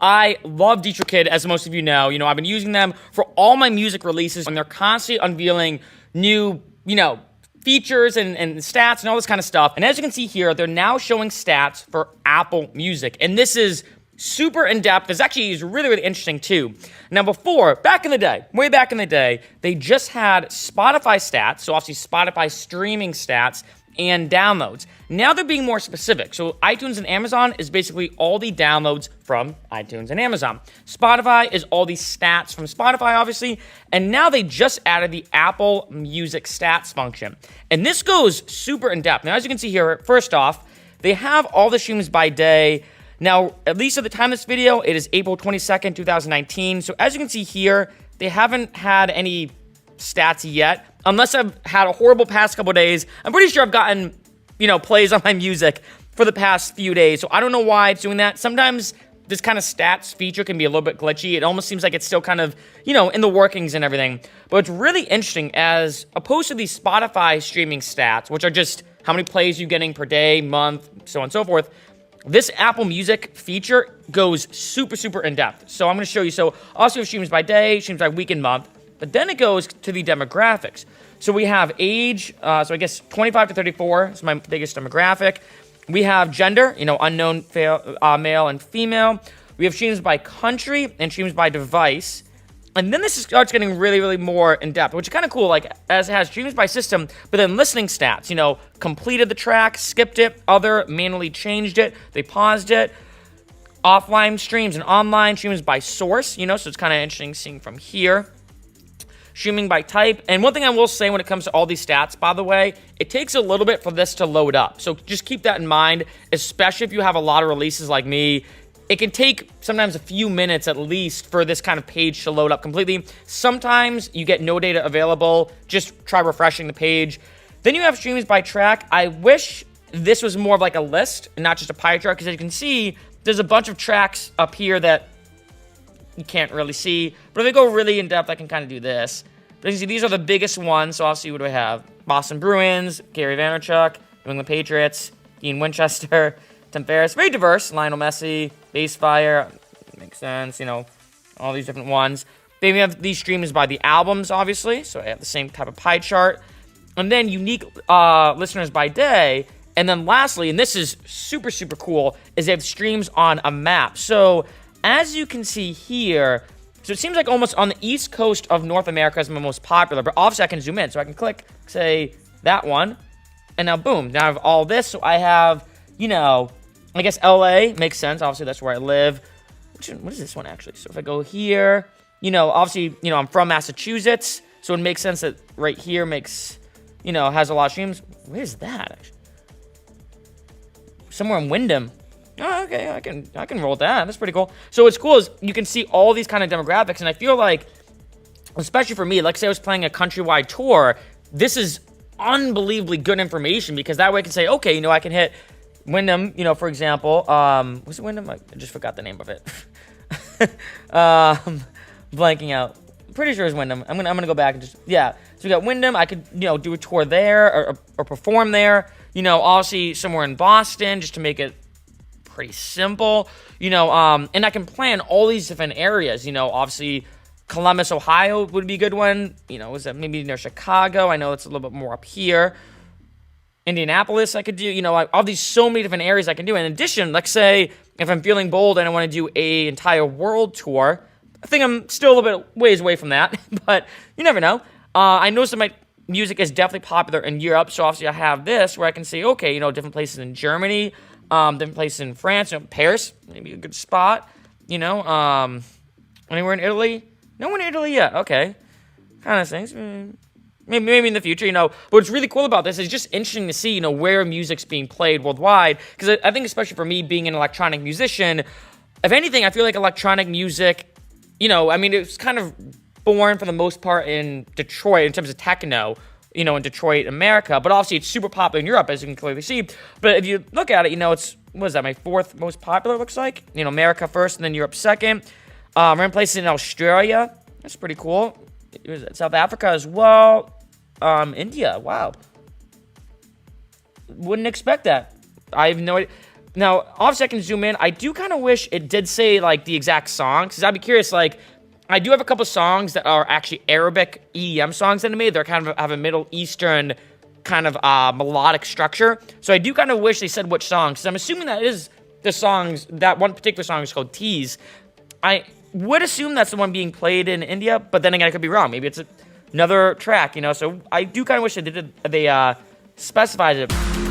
I love DistroKid, as most of you know. I've been using them for all my music releases, and they're constantly unveiling new, features and stats and all this kind of stuff. And as you can see here, they're now showing stats for Apple Music. And this is super in-depth. This actually is really, really interesting too. Now before, back in the day, way back in the day, they just had Spotify stats, so obviously Spotify streaming stats, and downloads. Now they're being more specific. So iTunes and Amazon is basically all the downloads from iTunes and Amazon. Spotify is all the stats from Spotify, obviously. And now they just added the Apple Music stats function. And this goes super in depth. Now, as you can see here, first off, they have all the streams by day. Now, at least at the time of this video, it is April 22nd, 2019. So as you can see here, they haven't had any stats yet. Unless I've had a horrible past couple days, I'm pretty sure I've gotten, plays on my music for the past few days. So I don't know why it's doing that. Sometimes this kind of stats feature can be a little bit glitchy. It almost seems like it's still kind of, in the workings and everything. But it's really interesting as opposed to these Spotify streaming stats, which are just how many plays you're getting per day, month, so on and so forth. This Apple Music feature goes super, super in depth. So I'm going to show you. So also streams by day, streams by week and month. But then it goes to the demographics. So we have age, so I guess 25 to 34 is my biggest demographic. We have gender, unknown male and female. We have streams by country and streams by device. And then this starts getting really, really more in depth, which is kind of cool, like as it has streams by system, but then listening stats, completed the track, skipped it, other, manually changed it, they paused it. Offline streams and online streams by source, so it's kind of interesting seeing from here. Streaming by type. And one thing I will say when it comes to all these stats, by the way, it takes a little bit for this to load up. So just keep that in mind, especially if you have a lot of releases like me. It can take sometimes a few minutes at least for this kind of page to load up completely. Sometimes you get no data available. Just try refreshing the page. Then you have streams by track. I wish this was more of like a list and not just a pie chart, because as you can see, there's a bunch of tracks up here that you can't really see. But if I go really in depth, I can kind of do this. But you can see these are the biggest ones. So I'll see what do I have. Boston Bruins, Gary Vaynerchuk, New England Patriots, Dean Winchester, Tim Ferriss. Very diverse. Lionel Messi, Base Fire. Makes sense, all these different ones. Then we have these streams by the albums, obviously. So I have the same type of pie chart. And then unique listeners by day. And then lastly, and this is super, super cool, is they have streams on a map. So as you can see here, so it seems like almost on the east coast of North America is my most popular, but obviously I can zoom in. So I can click, say, that one, and now boom, now I have all this. So I have, I guess LA makes sense. Obviously that's where I live. What is this one actually? So if I go here, obviously, I'm from Massachusetts, so it makes sense that right here makes, has a lot of streams. Where's that actually? Somewhere in Wyndham. Oh, okay, I can roll with that. That's pretty cool. So what's cool is you can see all these kind of demographics, and I feel like, especially for me, like say I was playing a countrywide tour, this is unbelievably good information, because that way I can say, okay, I can hit Wyndham, for example. Was it Wyndham? I just forgot the name of it. Blanking out. Pretty sure it's Wyndham. I'm gonna go back and just, yeah. So we got Wyndham. I could, do a tour there or perform there. Obviously somewhere in Boston, just to make it pretty simple, and I can plan all these different areas, obviously Columbus, Ohio would be a good one, is that maybe near Chicago? I know it's a little bit more up here. Indianapolis I could do, all these so many different areas I can do. In addition, let's say if I'm feeling bold and I want to do a entire world tour, I think I'm still a little bit ways away from that, but you never know. I noticed that my music is definitely popular in Europe, so obviously I have this where I can say, okay, different places in Germany, different places in France, Paris, maybe a good spot, anywhere in Italy? No one in Italy yet, okay. Kind of things, maybe in the future, But what's really cool about this is just interesting to see, where music's being played worldwide, because I think especially for me being an electronic musician, if anything, I feel like electronic music, it's kind of born for the most part in Detroit in terms of techno, in Detroit, America, but obviously it's super popular in Europe, as you can clearly see. But if you look at it, it's, what is that, my fourth most popular, looks like? America first, and then Europe second. We're in places in Australia. That's pretty cool. South Africa as well. India, wow. Wouldn't expect that. I have no idea. Now, obviously I can zoom in. I do kind of wish it did say, like, the exact song, because I'd be curious, like, I do have a couple songs that are actually Arabic EDM songs that I made. They're kind of have a Middle Eastern kind of melodic structure. So I do kind of wish they said which songs, because I'm assuming that is the songs, that one particular song is called Tease. I would assume that's the one being played in India, but then again, I could be wrong. Maybe it's another track, you know? So I do kind of wish they specified it.